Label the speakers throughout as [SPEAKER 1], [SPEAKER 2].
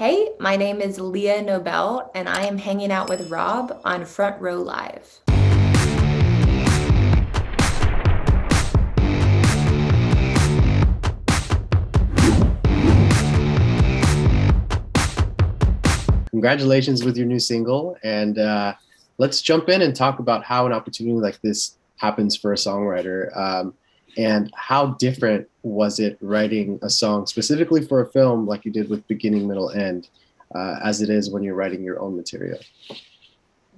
[SPEAKER 1] Hey, my name is Leah Nobel, and I am hanging out with Rob on Front Row Live.
[SPEAKER 2] Congratulations with your new single. And let's jump in and talk about how an opportunity like this happens for a songwriter. And how different was it writing a song specifically for a film like you did with Beginning, Middle, End, as it is when you're writing your own material?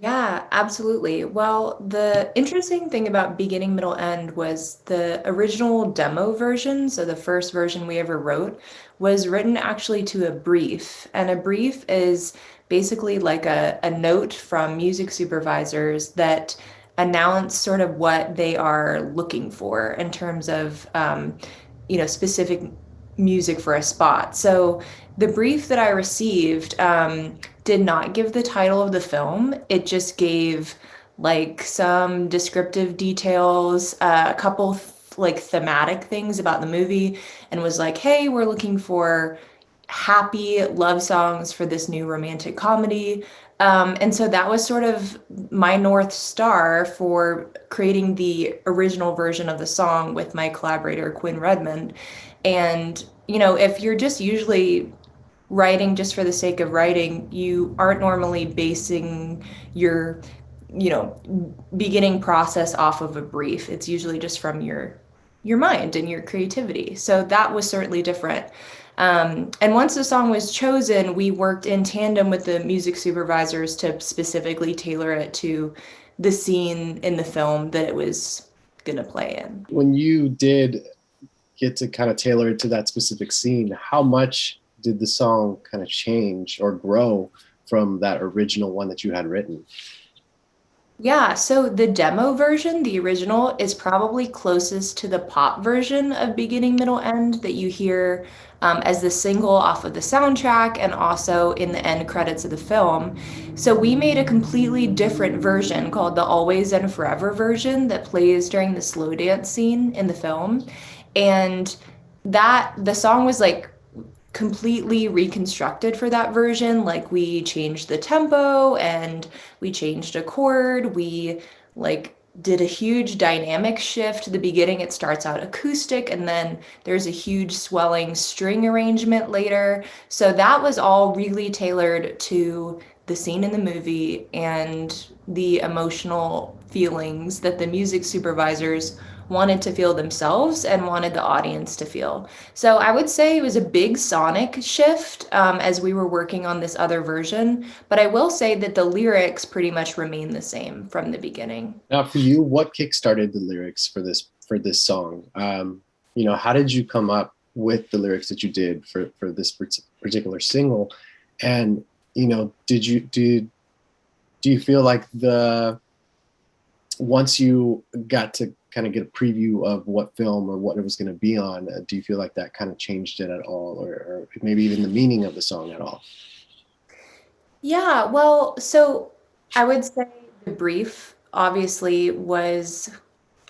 [SPEAKER 1] Yeah, absolutely. Well, the interesting thing about Beginning, Middle, End was the original demo version, so the first version we ever wrote, was written actually to a brief. And a brief is basically like a note from music supervisors that announce sort of what they are looking for in terms of, specific music for a spot. So the brief that I received, did not give the title of the film. It just gave like some descriptive details, a couple like thematic things about the movie, and was like, hey, we're looking for happy love songs for this new romantic comedy. And so that was sort of my North Star for creating the original version of the song with my collaborator, Quinn Redmond. And, if you're just usually writing just for the sake of writing, you aren't normally basing your, beginning process off of a brief. It's usually just from your mind and your creativity. So that was certainly different. And once the song was chosen, we worked in tandem with the music supervisors to specifically tailor it to the scene in the film that it was going to play in.
[SPEAKER 2] When you did get to kind of tailor it to that specific scene, how much did the song kind of change or grow from that original one that you had written?
[SPEAKER 1] Yeah, so the demo version, the original, is probably closest to the pop version of Beginning, Middle, End that you hear as the single off of the soundtrack and also in the end credits of the film. So we made a completely different version called the Always and Forever version that plays during the slow dance scene in the film. And that the song was like completely reconstructed for that version. Like we changed the tempo and we changed a chord. We like did a huge dynamic shift. At the beginning, it starts out acoustic, and then there's a huge swelling string arrangement later. So that was all really tailored to the scene in the movie and the emotional feelings that the music supervisors wanted to feel themselves and wanted the audience to feel. So I would say it was a big sonic shift as we were working on this other version, but I will say that the lyrics pretty much remain the same from the beginning.
[SPEAKER 2] Now, for you, what kickstarted the lyrics for this song? How did you come up with the lyrics that you did for this particular single? And do you feel like the once you got to kind of get a preview of what film or what it was going to be on, do you feel like that kind of changed it at all, or maybe even the meaning of the song at all?
[SPEAKER 1] Yeah, well, so I would say the brief obviously was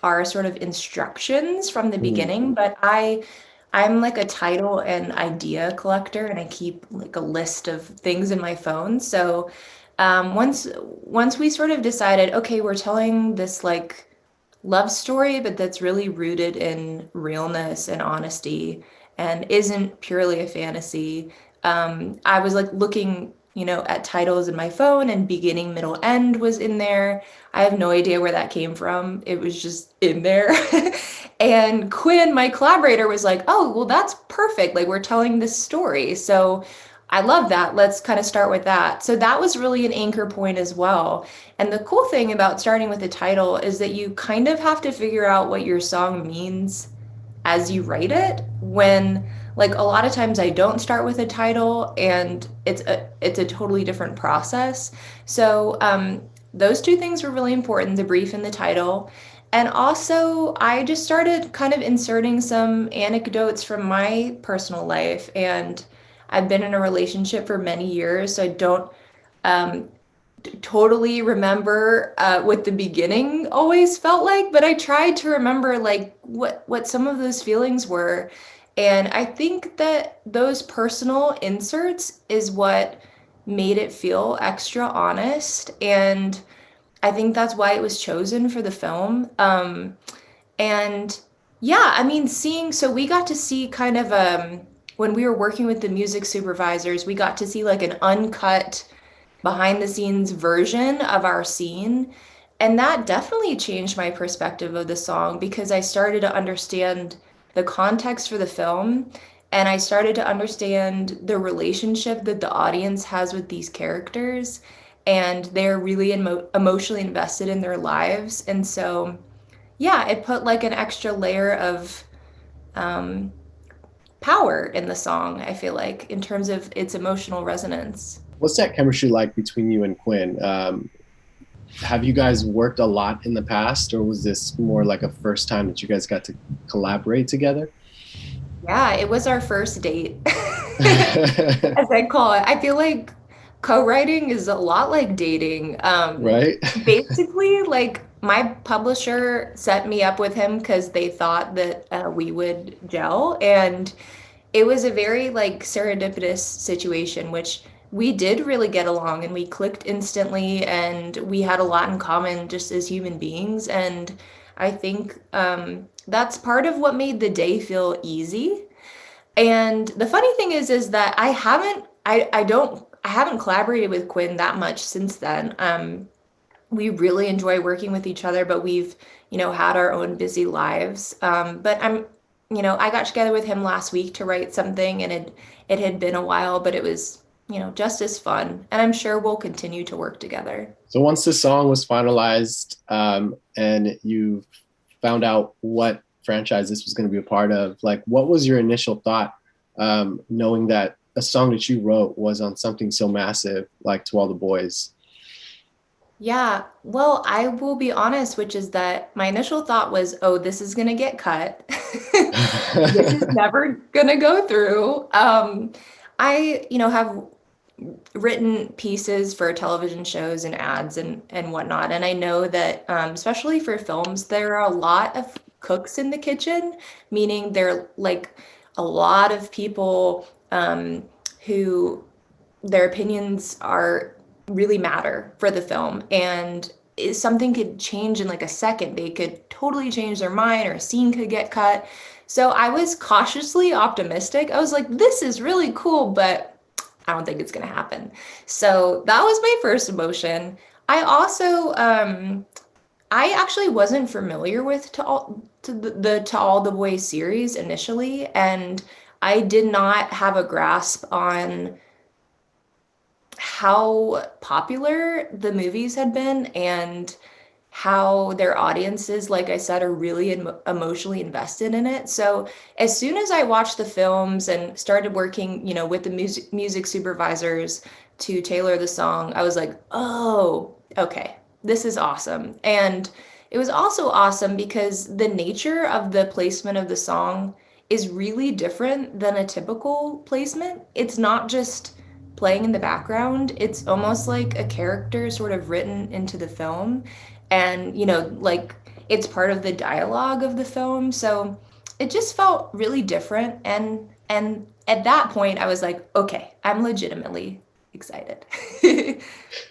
[SPEAKER 1] our sort of instructions from the
[SPEAKER 2] Mm.
[SPEAKER 1] beginning, but I'm like a title and idea collector, and I keep like a list of things in my phone. So once we sort of decided, okay, we're telling this like love story, but that's really rooted in realness and honesty and isn't purely a fantasy. I was like looking, at titles in my phone, and Beginning, Middle, End was in there. I have no idea where that came from. It was just in there. And Quinn, my collaborator, was like, oh, well, that's perfect. Like, we're telling this story. So I love that. Let's kind of start with that. So that was really an anchor point as well. And the cool thing about starting with the title is that you kind of have to figure out what your song means as you write it. When like a lot of times I don't start with a title, and it's a totally different process. So those two things were really important, the brief and the title. And also, I just started kind of inserting some anecdotes from my personal life. And I've been in a relationship for many years, so I don't um, totally remember what the beginning always felt like, but I tried to remember like what some of those feelings were. And I think that those personal inserts is what made it feel extra honest. And I think that's why it was chosen for the film. And yeah, I mean, so we got to see kind of when we were working with the music supervisors, we got to see like an uncut behind the scenes version of our scene. And that definitely changed my perspective of the song because I started to understand the context for the film and I started to understand the relationship that the audience has with these characters. And they're really emotionally invested in their lives. And so, yeah, it put like an extra layer of um, power in the song, I feel like, in terms of its emotional resonance.
[SPEAKER 2] What's that chemistry like between you and Quinn? Have you guys worked a lot in the past, or was this more like a first time that you guys got to collaborate together?
[SPEAKER 1] Yeah, it was our first date, as I call it. I feel like co-writing is a lot like dating.
[SPEAKER 2] Right?
[SPEAKER 1] Basically, like my publisher set me up with him because they thought that we would gel, and it was a very like serendipitous situation, which we did really get along and we clicked instantly and we had a lot in common just as human beings. And I think that's part of what made the day feel easy. And the funny thing is that I haven't collaborated with Quinn that much since then. We really enjoy working with each other, but we've, had our own busy lives. But I got together with him last week to write something, and it had been a while, but it was, just as fun. And I'm sure we'll continue to work together.
[SPEAKER 2] So once the song was finalized, and you found out what franchise this was going to be a part of, like what was your initial thought, knowing that a song that you wrote was on something so massive like To All the Boys?
[SPEAKER 1] Yeah, well, I will be honest, which is that my initial thought was, oh, this is gonna get cut. This is never gonna go through. I, have written pieces for television shows and ads and whatnot. And I know that especially for films, there are a lot of cooks in the kitchen, meaning there are like a lot of people who their opinions are really matter for the film. And something could change in like a second. They could totally change their mind or a scene could get cut. So I was cautiously optimistic. I was like, this is really cool, but I don't think it's going to happen. So that was my first emotion. I actually wasn't familiar with To All the Boys series initially, and I did not have a grasp on how popular the movies had been and how their audiences, like I said, are really emotionally invested in it. So as soon as I watched the films and started working, with the music supervisors to tailor the song, I was like, oh, okay, this is awesome. And it was also awesome because the nature of the placement of the song is really different than a typical placement. It's not just playing in the background, it's almost like a character sort of written into the film and like it's part of the dialogue of the film, so it just felt really different. And at that point I was like, okay, I'm legitimately excited.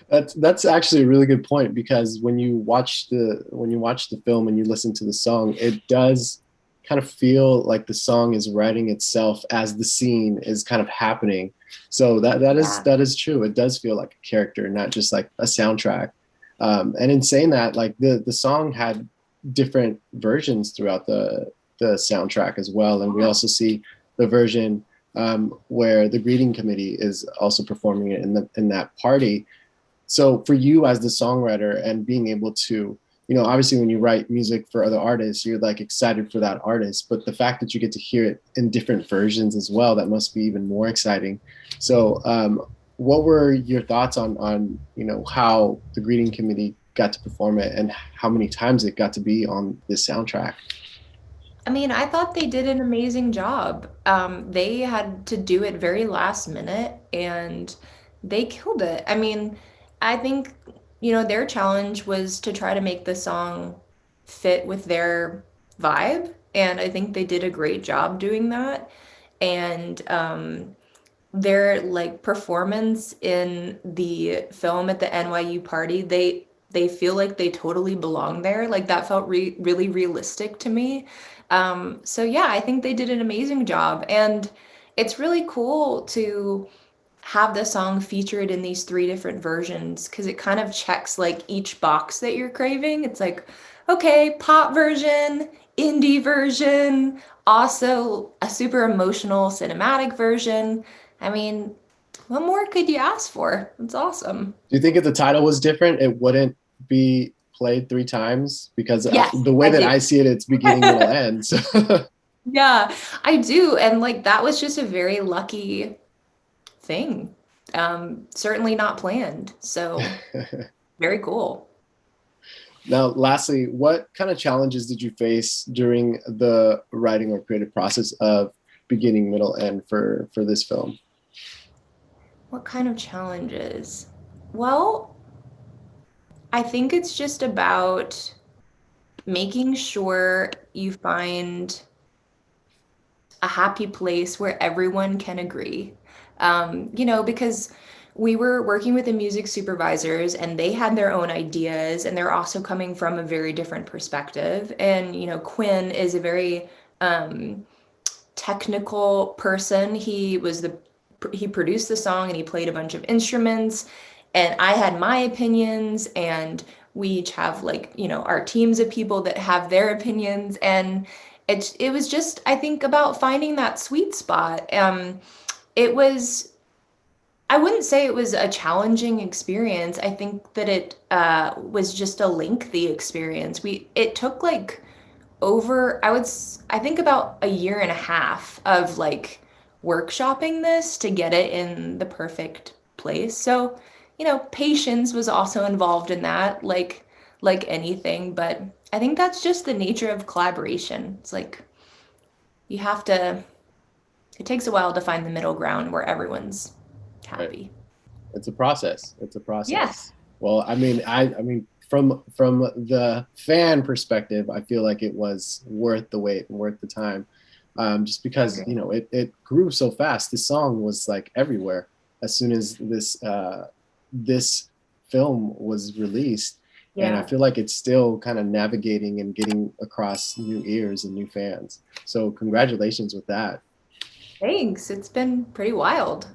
[SPEAKER 2] That's actually a really good point, because when you watch the film and you listen to the song, it does kind of feel like the song is writing itself as the scene is kind of happening. So
[SPEAKER 1] Yeah.
[SPEAKER 2] that is true. It does feel like a character, not just like a soundtrack. And in saying that, like the song had different versions throughout the soundtrack as well, and we
[SPEAKER 1] Yeah.
[SPEAKER 2] also see the version where the greeting committee is also performing it in that party. So for you as the songwriter and being able to, obviously when you write music for other artists, you're like excited for that artist, but the fact that you get to hear it in different versions as well, that must be even more exciting. So what were your thoughts on how the greeting committee got to perform it and how many times it got to be on this soundtrack?
[SPEAKER 1] I mean, I thought they did an amazing job. They had to do it very last minute and they killed it. I mean, I think, their challenge was to try to make the song fit with their vibe. and I think they did a great job doing that. And their like performance in the film at the NYU party, they feel like they totally belong there. Like that felt really realistic to me. So yeah, I think they did an amazing job, and it's really cool to have the song featured in these three different versions because it kind of checks like each box that you're craving. It's like, okay, pop version, indie version, also a super emotional cinematic version. I mean, what more could you ask for? It's awesome.
[SPEAKER 2] Do you think if the title was different, it wouldn't be played three times? Because
[SPEAKER 1] Yes,
[SPEAKER 2] the way
[SPEAKER 1] I
[SPEAKER 2] that
[SPEAKER 1] do.
[SPEAKER 2] I see it, it's beginning, middle, end. So
[SPEAKER 1] Yeah, I do. And like that was just a very lucky thing. Certainly not planned. So very cool.
[SPEAKER 2] now, lastly, what kind of challenges did you face during the writing or creative process of beginning, middle, end for this film?
[SPEAKER 1] What kind of challenges? Well, I think it's just about making sure you find a happy place where everyone can agree. Because we were working with the music supervisors and they had their own ideas and they're also coming from a very different perspective. And, Quinn is a very technical person. He produced the song and he played a bunch of instruments, and I had my opinions, and we each have like, our teams of people that have their opinions, and it was just, I think, about finding that sweet spot. It was I wouldn't say it was a challenging experience. I think that it was just a lengthy experience. It took like over, I think about a year and a half of like workshopping this to get it in the perfect place. So, patience was also involved in that, like anything, but I think that's just the nature of collaboration. It's like you have to, it takes a while to find the middle ground where everyone's
[SPEAKER 2] Right.
[SPEAKER 1] happy.
[SPEAKER 2] It's a process. It's a
[SPEAKER 1] Yeah.
[SPEAKER 2] process. Well, I mean, from the fan perspective, I feel like it was worth the wait and worth the time, just because
[SPEAKER 1] Okay.
[SPEAKER 2] it grew so fast. This song was like everywhere as soon as this film was released, and I
[SPEAKER 1] Yeah.
[SPEAKER 2] feel like it's still kind of navigating and getting across new ears and new fans. So congratulations with that.
[SPEAKER 1] Thanks. It's been pretty wild.